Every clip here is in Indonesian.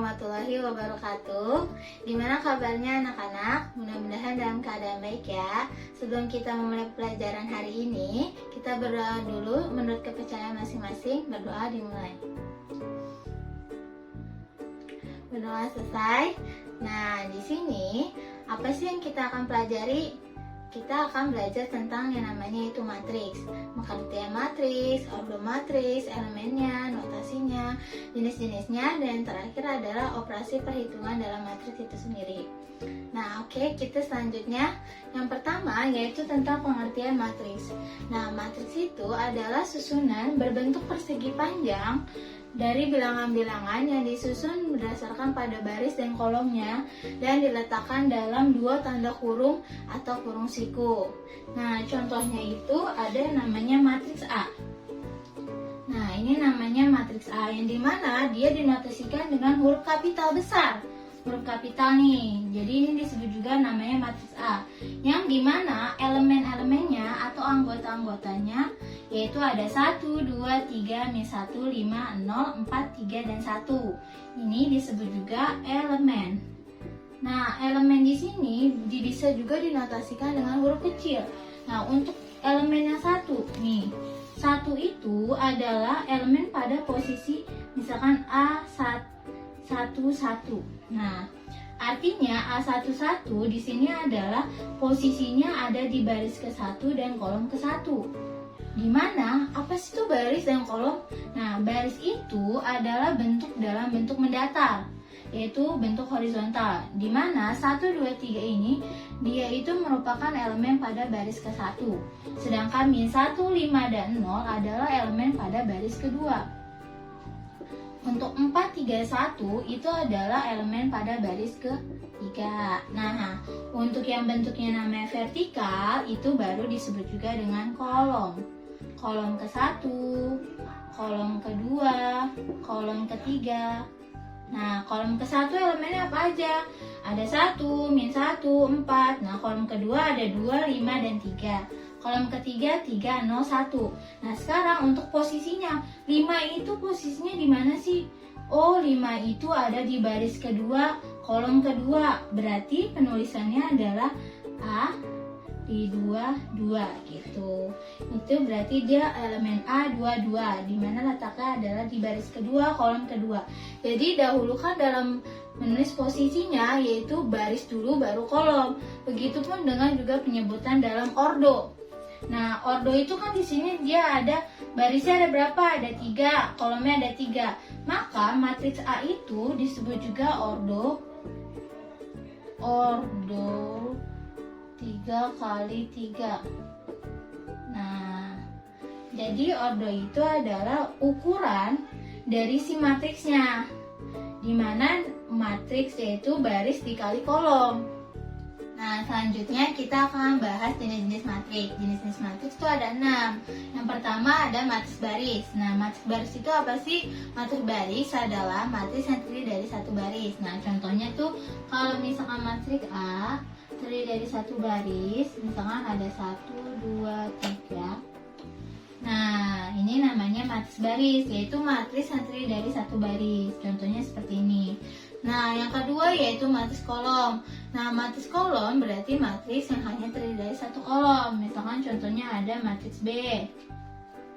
warahmatullahi wabarakatuh. Gimana kabarnya anak-anak? Mudah-mudahan dalam keadaan baik ya. Sebelum kita memulai pelajaran hari ini, kita berdoa dulu menurut kepercayaan masing-masing. Berdoa dimulai. Berdoa selesai. Nah, di sini apa sih yang kita akan pelajari? Kita akan belajar tentang yang namanya itu matriks, pengertian matriks, ordo matriks, elemennya, notasinya, jenis-jenisnya, dan terakhir adalah operasi perhitungan dalam matriks itu sendiri. Nah, oke, kita selanjutnya yang pertama yaitu tentang pengertian matriks. Nah, matriks itu adalah susunan berbentuk persegi panjang dari bilangan-bilangan yang disusun berdasarkan pada baris dan kolomnya dan diletakkan dalam dua tanda kurung atau kurung siku. Nah, contohnya itu ada yang namanya matriks A. Nah, ini namanya matriks A yang dimana dia dinotasikan dengan huruf kapital besar. Huruf kapital nih, jadi ini disebut juga namanya matriks A, yang dimana elemen-elemennya atau anggota-anggotanya yaitu ada 1, 2, 3, 1, 5, 0, 4, 3, dan 1. Ini disebut juga elemen. Nah, elemen di sini bisa juga dinotasikan dengan huruf kecil. Nah, untuk elemen yang 1 nih, 1 itu adalah elemen pada posisi misalkan A1, 1. Nah, artinya A11 di sini adalah posisinya ada di baris ke-1 dan kolom ke-1. Di mana apa sih itu baris dan kolom? Nah, baris itu adalah bentuk dalam bentuk mendatar, yaitu bentuk horizontal. Di mana 1, 2, 3 ini dia itu merupakan elemen pada baris ke-1. Sedangkan min 1, 5, dan 0 adalah elemen pada baris kedua. Untuk 4, 3, 1 itu adalah elemen pada baris ketiga. Nah, untuk yang bentuknya namanya vertikal itu baru disebut juga dengan kolom. Kolom ke-1, kolom kedua, kolom ketiga. Nah, kolom ke-1 elemennya apa aja? Ada 1, min 1, 4. Nah, kolom kedua ada 2, 5, dan 3. Kolom ketiga 3, 0, 1. Nah, sekarang untuk posisinya 5 itu posisinya di mana sih? Oh, 5 itu ada di baris kedua, kolom kedua. Berarti penulisannya adalah A di 2, 2 gitu. Itu berarti dia elemen A2, 2, di mana letaknya adalah di baris kedua, kolom kedua. Jadi dahulukan dalam menulis posisinya yaitu baris dulu baru kolom. Begitupun dengan juga penyebutan dalam ordo. Nah, ordo itu kan di sini dia ada barisnya ada berapa? Ada 3, kolomnya ada 3. Maka matriks A itu disebut juga ordo 3 kali 3. Nah, jadi ordo itu adalah ukuran dari si matriksnya, di mana matriks yaitu baris dikali kolom. Nah, selanjutnya kita akan bahas jenis-jenis matriks. Jenis-jenis matriks itu ada 6. Yang pertama ada matriks baris. Nah, matriks baris itu apa sih? Matriks baris adalah matriks yang terdiri dari satu baris. Nah, contohnya tuh kalau misalkan matriks A terdiri dari satu baris, misalkan ada 1, 2, 3. Nah, ini namanya matriks baris, yaitu matriks yang terdiri dari satu baris. Contohnya seperti ini. Nah, yang kedua yaitu matriks kolom. Nah, matriks kolom berarti matriks yang hanya terdiri dari satu kolom. Misalkan contohnya ada matriks B.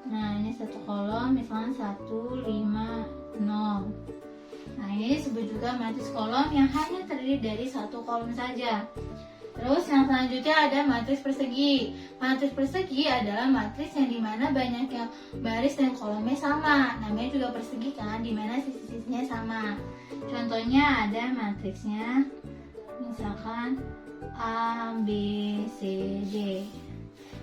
Nah, ini satu kolom, misalkan 1, 5, 0. Nah, ini disebut juga matriks kolom yang hanya terdiri dari satu kolom saja. Terus yang selanjutnya ada matriks persegi. Matriks persegi adalah matriks yang dimana banyaknya baris dan kolomnya sama. Namanya juga persegi kan, dimana sisi-sisinya sama. Contohnya ada matriksnya misalkan A, B, C, D,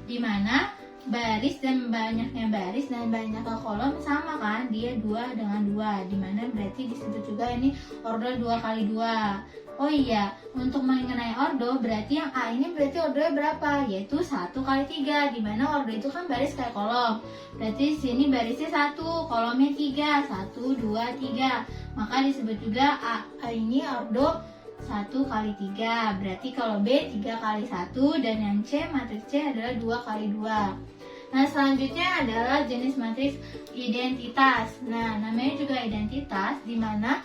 dimana baris dan banyaknya baris dan banyaknya kolom sama kan, dia 2 dengan 2, dimana berarti disebut juga ini ordo 2 kali 2. Oh iya, untuk mengenai ordo berarti yang A ini berarti ordonya berapa? Yaitu 1 kali 3, dimana ordo itu kan baris kayak kolom. Berarti di sini barisnya 1, kolomnya 3, 1, 2, 3. Maka disebut juga A ini ordo 1 kali 3. Berarti kalau B 3 kali 1, dan yang C, matriks C adalah 2 kali 2. Nah, selanjutnya adalah jenis matriks identitas. Nah, namanya juga identitas, di mana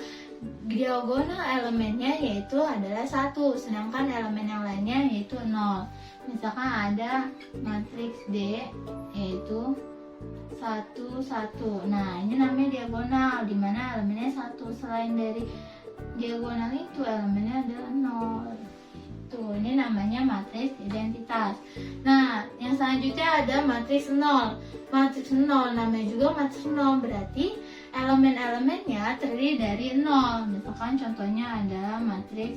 diagonal elemennya yaitu adalah 1, sedangkan elemen yang lainnya yaitu 0. Misalkan ada matriks D yaitu 1, 1. Nah, ini namanya diagonal, di mana elemennya 1. Selain dari diagonal itu elemennya adalah 0. Tuh, ini namanya matriks identitas. Nah, yang selanjutnya ada matriks 0. Matriks 0 namanya juga matriks 0, berarti elemen-elemennya terdiri dari 0. Misalkan contohnya adalah matriks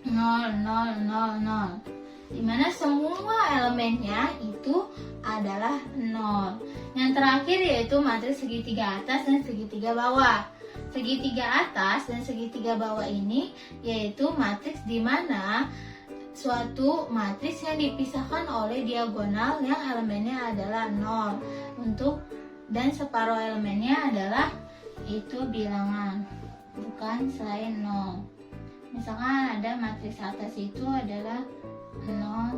0, 0, 0, 0. Dimana semua elemennya itu adalah 0. Yang terakhir yaitu matriks segitiga atas dan segitiga bawah. Segitiga atas dan segitiga bawah ini yaitu matriks di mana suatu matriks yang dipisahkan oleh diagonal yang elemennya adalah 0 dan separuh elemennya adalah itu bilangan, bukan selain 0. Misalkan ada matriks atas itu adalah 0, 0.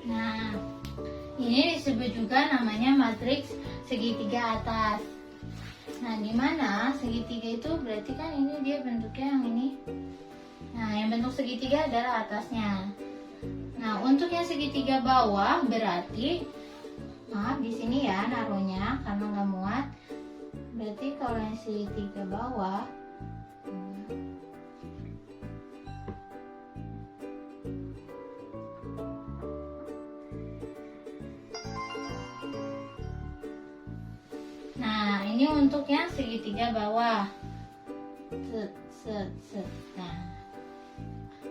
Nah, ini disebut juga namanya matriks segitiga atas. Nah, di mana segitiga itu berarti kan ini dia bentuknya yang ini. Nah, yang bentuk segitiga adalah atasnya. Nah, untuk yang segitiga bawah berarti, maaf di sini ya naruhnya karena nggak muat. Berarti kalau yang segitiga bawah, nah ini untuk yang segitiga bawah.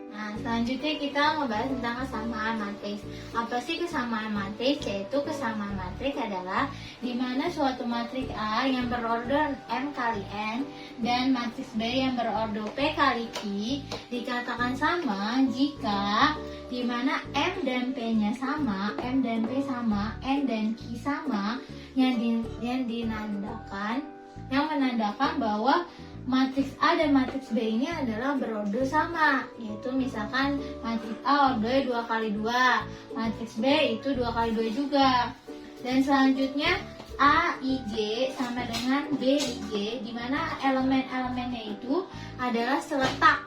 Nah, selanjutnya kita ngebahas tentang kesamaan matriks. Apa sih kesamaan matriks? Yaitu kesamaan matriks adalah di mana suatu matriks A yang berorder M kali N dan matriks B yang berorder P kali Q dikatakan sama jika di mana M dan P-nya sama, M dan P sama, N dan Q sama, yang menandakan bahwa matriks A dan matriks B ini adalah berorder sama, yaitu misalkan matriks A ordernya 2 kali 2, matriks B itu 2 kali 2 juga. Dan selanjutnya A, I, J sama dengan B, I, J, di mana elemen-elemennya itu adalah seletak.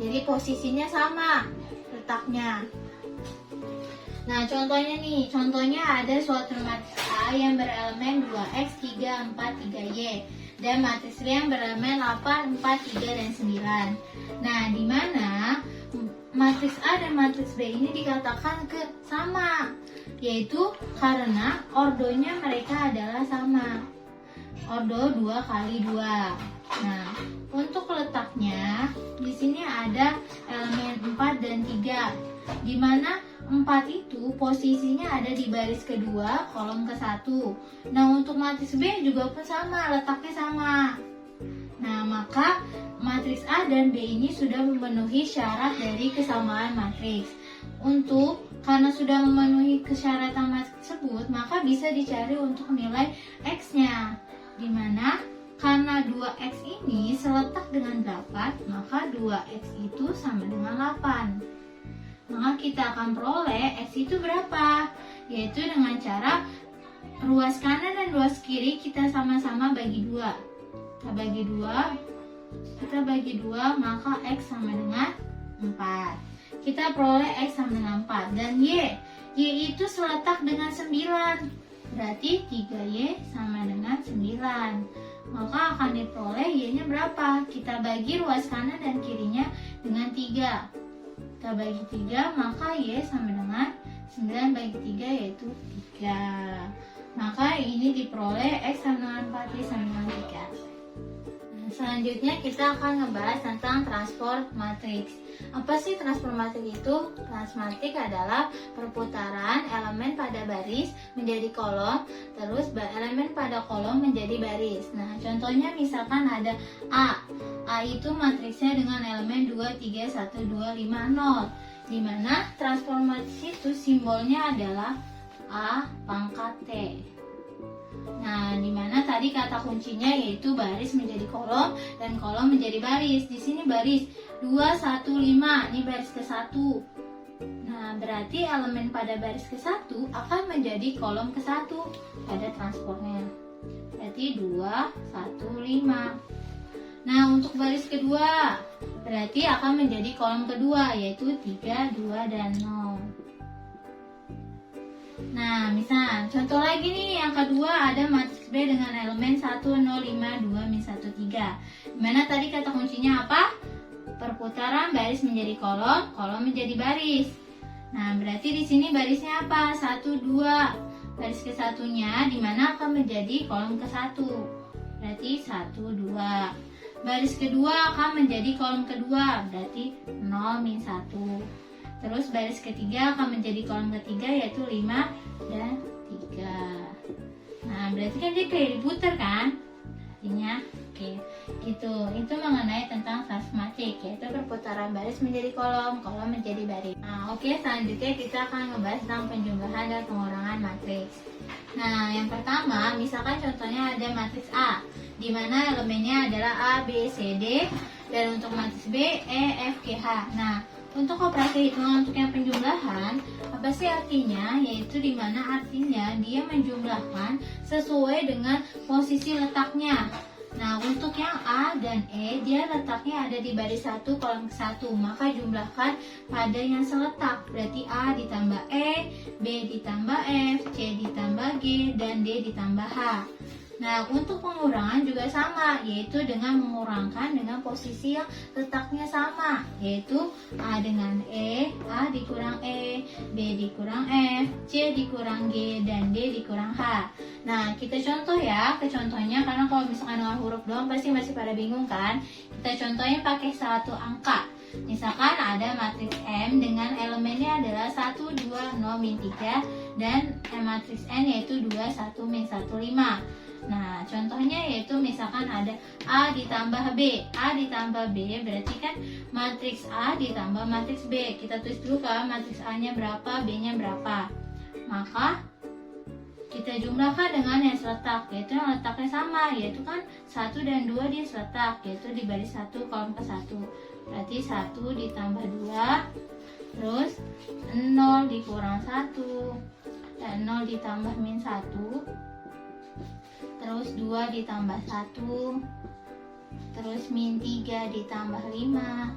Jadi posisinya sama letaknya. Nah, contohnya ada suatu matriks A yang berelemen 2x, 3, 4, 3y dan matriks B yang berelemen 8, 4, 3, dan 9. Nah, di mana matriks A dan matriks B ini dikatakan sama, yaitu karena ordonya mereka adalah sama. Ordo 2 kali 2. Nah, untuk letaknya di sini ada elemen 4 dan 3, di mana 4 itu posisinya ada di baris kedua, kolom ke-1. Nah, untuk matriks B juga pun sama, letaknya sama. Nah, maka matriks A dan B ini sudah memenuhi syarat dari kesamaan matriks. Karena sudah memenuhi kesyaratan matriks tersebut, maka bisa dicari untuk nilai X-nya. Di mana karena 2X ini seletak dengan 8, maka 2X itu sama dengan 8. Maka kita akan peroleh X itu berapa? Yaitu dengan cara ruas kanan dan ruas kiri kita sama-sama bagi 2. Kita bagi 2, maka X sama dengan 4. Kita peroleh X sama dengan 4. Dan Y itu seletak dengan 9. Berarti 3Y sama dengan 9. Maka akan diperoleh Y-nya berapa? Kita bagi ruas kanan dan kirinya dengan 3. Kita bagi 3, maka Y sama dengan 9 bagi 3 yaitu 3. Maka ini diperoleh X sama dengan 4, Y sama dengan 3. Selanjutnya kita akan ngebahas tentang transform matriks. Apa sih transform matriks itu? Transform matriks adalah perputaran elemen pada baris menjadi kolom, terus elemen pada kolom menjadi baris. Nah, contohnya misalkan ada A. A itu matriksnya dengan elemen 2, 3, 1, 2, 5, 0. Di mana transform matriks itu simbolnya adalah A pangkat T. Nah, dimana tadi kata kuncinya yaitu baris menjadi kolom dan kolom menjadi baris. Di sini baris 2, 1, 5, ini baris ke-1. Nah, berarti elemen pada baris ke-1 akan menjadi kolom ke-1 pada transformnya. Berarti 2, 1, 5. Nah, untuk baris kedua berarti akan menjadi kolom kedua yaitu 3, 2, dan 0. Nah, misal contoh lagi nih yang kedua ada matriks B dengan elemen 1, 0, 5, 2, min 1, 3. Dimana tadi kata kuncinya apa? Perputaran baris menjadi kolom, kolom menjadi baris. Nah, berarti di sini barisnya apa? 1, 2. Baris ke-1-nya dimana akan menjadi kolom ke-1. Berarti 1, 2. Baris kedua akan menjadi kolom kedua, berarti 0, min 1. Terus baris ketiga akan menjadi kolom ketiga yaitu 5 dan 3. Nah, berarti kan dia kayak diputar kan? Artinya, oke. Gitu. Itu mengenai tentang transform matriks, yaitu perputaran baris menjadi kolom, kolom menjadi baris. Nah, oke, selanjutnya kita akan membahas tentang penjumlahan dan pengurangan matriks. Nah, yang pertama, misalkan contohnya ada matriks A, di mana elemennya adalah A, B, C, D, dan untuk matriks B, E, F, G, H. Nah, untuk operasi hitungan untuk yang penjumlahan, apa sih artinya? Yaitu dimana artinya dia menjumlahkan sesuai dengan posisi letaknya. Nah, untuk yang A dan E, dia letaknya ada di baris 1 kolom ke-1, maka jumlahkan pada yang seletak. Berarti A ditambah E, B ditambah F, C ditambah G, dan D ditambah H. Nah, untuk pengurangan juga sama, yaitu dengan mengurangkan dengan posisi yang letaknya sama, yaitu A dengan E, A dikurang E, B dikurang F, C dikurang G, dan D dikurang H. Nah, kita contoh ya, ke contohnya, karena kalau misalkan dengan huruf doang pasti masih pada bingung kan. Kita contohnya pakai satu angka. Misalkan ada matriks M dengan elemennya adalah 1, 2, 0, min 3, dan matriks N yaitu 2, 1, min 1, 5. Nah, contohnya yaitu misalkan ada A ditambah B. A ditambah B berarti kan matriks A ditambah matriks B. Kita tulis dulu kan matriks A-nya berapa, B-nya berapa. Maka kita jumlahkan dengan yang seletak, yaitu yang letaknya sama, yaitu kan 1 dan 2 dia seletak, yaitu di baris 1 kolom ke-1. Berarti 1 ditambah 2, terus 0 dikurang 1, dan 0 ditambah min 1, terus 2 ditambah 1, terus min 3 ditambah 5.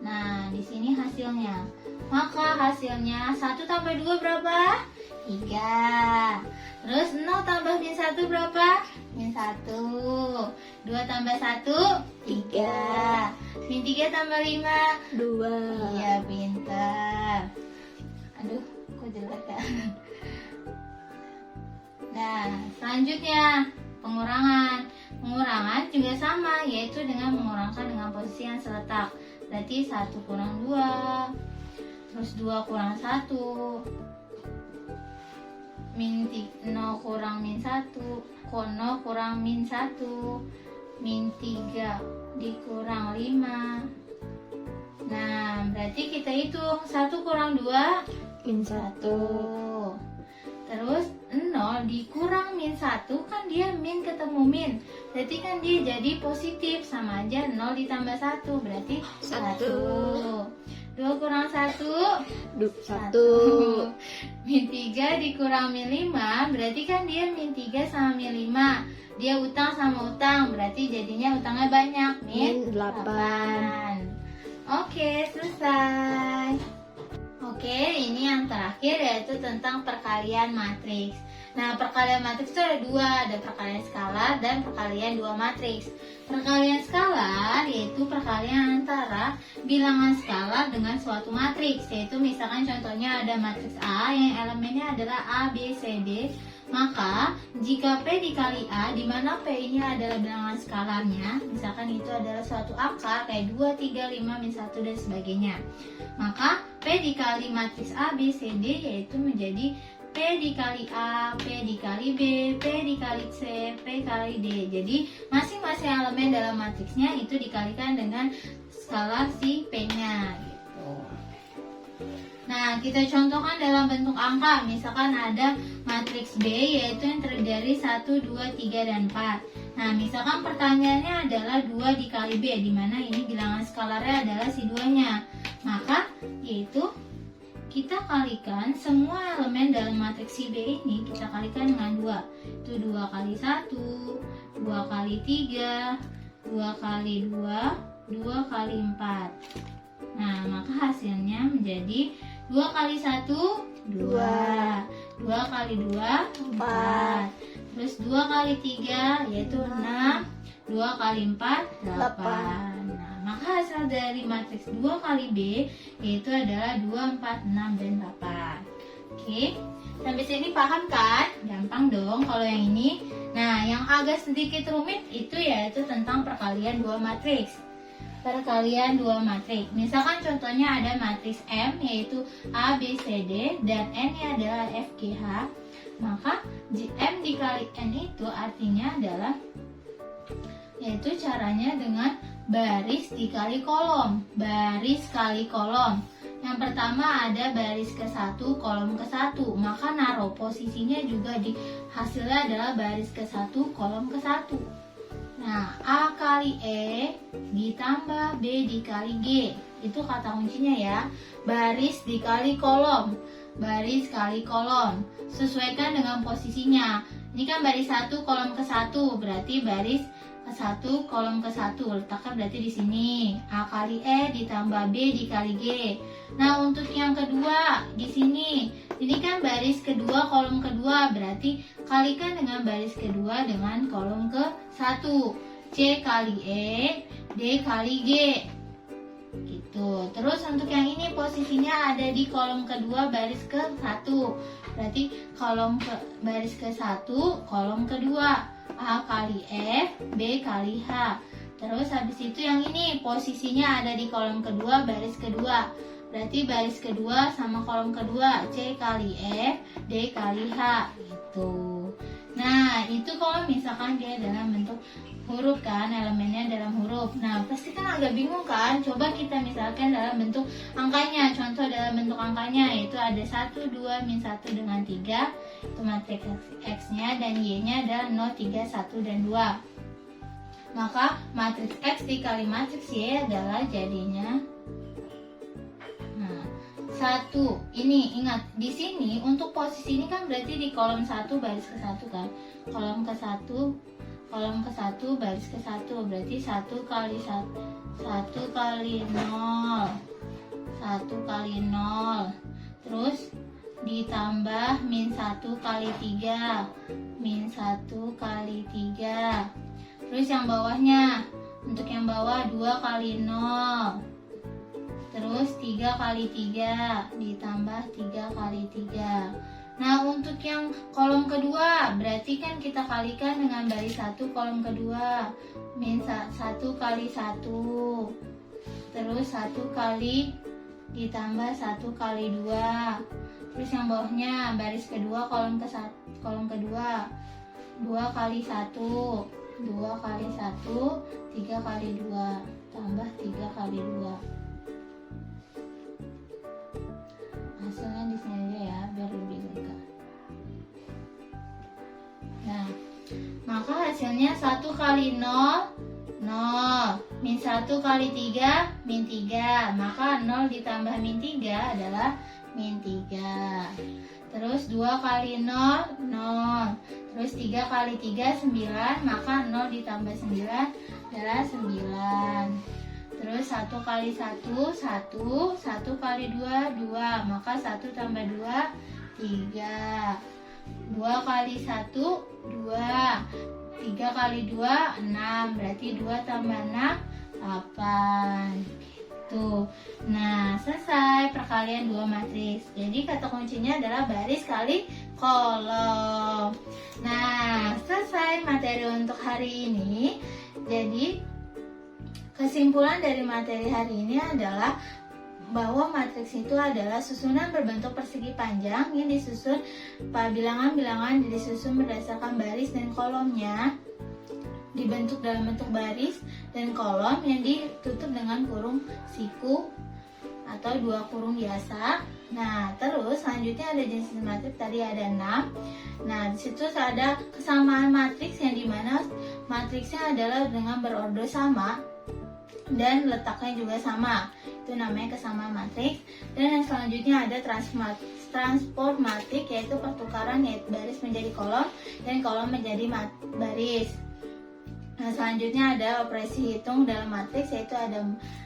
Nah, di sini hasilnya. Maka hasilnya 1 tambah 2 berapa? 3. Terus 0 tambah min 1 berapa? Min 1. 2 tambah 1? 3. Min 3 tambah 5? 2. Iya, pintar. Aduh, kok jelek ya? Nah, selanjutnya pengurangan. Pengurangan juga sama, yaitu dengan mengurangkan dengan posisi yang seletak. Berarti 1 kurang 2, terus 2 kurang 1, min 0 kurang min 1, 0 kurang min 1, min 3 dikurang 5. Nah, berarti kita hitung 1 kurang 2, min 1. Terus 0 dikurang min 1, kan dia min ketemu min, berarti kan dia jadi positif, sama aja 0 ditambah 1, berarti 1. 2 kurang 1, 1. Min 3 dikurang min 5, berarti kan dia min 3 sama min 5. Dia utang sama utang, berarti jadinya utangnya banyak, min 8. Oke, selesai. Oke, ini yang terakhir yaitu tentang perkalian matriks. Nah, perkalian matriks itu ada dua, ada perkalian skalar dan perkalian dua matriks. Perkalian skalar yaitu perkalian antara bilangan skalar dengan suatu matriks, yaitu misalkan contohnya ada matriks A yang elemennya adalah A, B, C, D, Maka jika P dikali A, di mana P ini adalah bilangan skalarnya, misalkan itu adalah suatu angka kayak 2, 3, 5, min 1 dan sebagainya. Maka P dikali matriks A, B, C, D yaitu menjadi P dikali A, P dikali B, P dikali C, P kali D. Jadi masing-masing elemen dalam matriksnya itu dikalikan dengan skalar si P-nya gitu. Nah, kita contohkan dalam bentuk angka. Misalkan ada matriks B yaitu yang terdiri 1, 2, 3, dan 4. Nah, misalkan pertanyaannya adalah 2 dikali B, di mana ini bilangan skalarnya adalah si 2-nya. Maka yaitu kita kalikan semua elemen dalam matriks si B ini, kita kalikan dengan 2. Itu 2 kali 1, 2 kali 3, 2 kali 2, 2 kali 4. Nah, maka hasilnya menjadi 2 kali 1, 2, 2 kali 2, 4, terus 2 kali 3 yaitu 6, 2 kali 4, 8. Nah, maka hasil dari matriks 2 kali B yaitu adalah 2, 4, 6, dan 8. Oke, sampai sini paham kan? Gampang dong kalau yang ini. Nah, yang agak sedikit rumit itu yaitu tentang perkalian 2 matriks. Perkalian 2 matriks. Misalkan contohnya ada matriks M yaitu A, B, C, D dan N-nya adalah F, G, H. Maka M dikali N itu artinya adalah yaitu caranya dengan baris dikali kolom. Baris kali kolom. Yang pertama ada baris ke-1, kolom ke-1. Maka naruh posisinya juga di hasilnya adalah baris ke-1, kolom ke-1. Nah, A kali E ditambah B dikali G. Itu kata kuncinya ya. Baris dikali kolom. Baris kali kolom. Sesuaikan dengan posisinya. Ini kan baris 1 kolom ke-1, berarti baris ke-1 kolom ke-1. Letakkan berarti di sini. A kali E ditambah B dikali G. Nah, untuk yang kedua di sini. Ini kan baris kedua kolom kedua, berarti kalikan dengan baris kedua dengan kolom ke-1. C kali E, D kali G. Gitu. Terus untuk yang ini posisinya ada di kolom kedua baris ke-1. Berarti baris ke-1, kolom kedua. A kali F, B kali H. Terus habis itu yang ini posisinya ada di kolom kedua baris kedua. Berarti baris kedua sama kolom kedua, C kali F, D kali H gitu. Nah, itu kalau misalkan dia dalam bentuk huruf kan, elemennya dalam huruf. Nah, pasti kan agak bingung kan? Coba kita misalkan dalam bentuk angkanya. Contoh dalam bentuk angkanya yaitu ada 1, 2, min 1 dengan 3. Itu matriks X-nya dan Y-nya adalah 0, 3, 1, dan 2. Maka matriks X dikali matriks Y adalah jadinya 1. Ini ingat di sini untuk posisi ini kan berarti di kolom 1 baris ke-1 kan. Kolom ke-1 baris ke-1 berarti 1 kali 1 kali 0. 1 kali 0. Terus ditambah min 1 kali 3. Min 1 kali 3. Terus yang bawahnya, untuk yang bawah 2 kali 0. Terus 3 kali 3 ditambah 3 kali 3. Nah, untuk yang kolom kedua berarti kan kita kalikan dengan baris 1 kolom kedua. Min 1 kali 1. Terus 1 kali ditambah 1 kali 2. Terus yang bawahnya baris kedua kolom kedua. 2 kali 1. 2 kali 1, 3 kali 2 tambah 3 kali 2. Hasilnya di sini aja ya biar lebih dekat. Nah, maka hasilnya 1 kali 0, 0. Min 1 kali 3, min 3. Maka 0 ditambah min 3 adalah min 3. Terus 2 kali 0, 0. Terus 3 kali 3, 9. Maka 0 ditambah 9 adalah 9. Terus 1 kali 1, 1. 1 kali 2, 2. Maka 1 tambah 2, 3. 2 kali 1, 2. 3 kali 2, 6. Berarti 2 tambah 6, 8. Tuh. Nah, selesai perkalian dua matriks. Jadi kata kuncinya adalah baris kali kolom. Nah, selesai materi untuk hari ini. Jadi kesimpulan dari materi hari ini adalah bahwa matriks itu adalah susunan berbentuk persegi panjang yang disusun bilangan-bilangan disusun berdasarkan baris dan kolomnya, dibentuk dalam bentuk baris dan kolom yang ditutup dengan kurung siku atau dua kurung biasa. Nah, terus selanjutnya ada jenis matriks, tadi ada 6. Nah, di situ ada kesamaan matriks yang dimana matriksnya adalah dengan berordo sama dan letaknya juga sama. Itu namanya kesamaan matriks. Dan yang selanjutnya ada transport matrik, yaitu pertukaran yaitu baris menjadi kolom dan kolom menjadi baris. Nah, selanjutnya ada operasi hitung dalam matriks, yaitu ada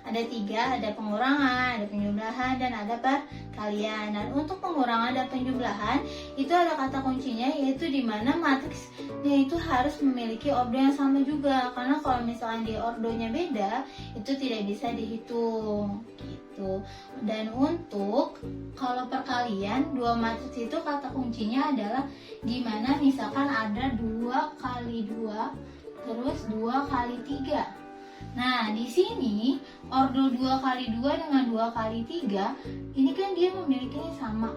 3, ada pengurangan, ada penjumlahan, dan ada perkalian. Dan untuk pengurangan dan penjumlahan itu ada kata kuncinya, yaitu di mana matriksnya itu harus memiliki ordo yang sama juga. Karena kalau misalnya di ordonya beda, itu tidak bisa dihitung gitu. Dan untuk kalau perkalian dua matriks itu kata kuncinya adalah di mana misalkan ada 2 kali 2 terus 2 kali 3. Nah, di sini ordo 2 kali 2 dengan 2 kali 3 ini kan dia memiliki sama.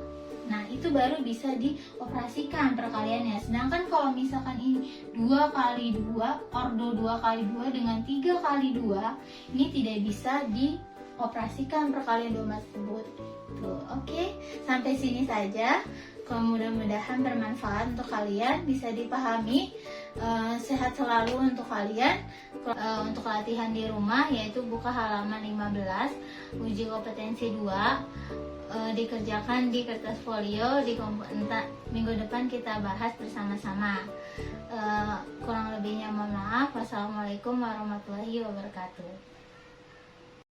Nah, itu baru bisa dioperasikan perkaliannya. Sedangkan kalau misalkan ini 2 kali 2, ordo 2 kali 2 dengan 3 kali 2, ini tidak bisa dioperasikan perkalian dua matriks tersebut. Oke, sampai sini saja. Mudah-mudahan bermanfaat untuk kalian, bisa dipahami. Sehat selalu untuk kalian. Untuk latihan di rumah, yaitu buka halaman 15, uji kompetensi 2, dikerjakan di kertas folio. Minggu depan kita bahas bersama-sama. Kurang lebihnya mohon maaf. Wassalamualaikum warahmatullahi wabarakatuh.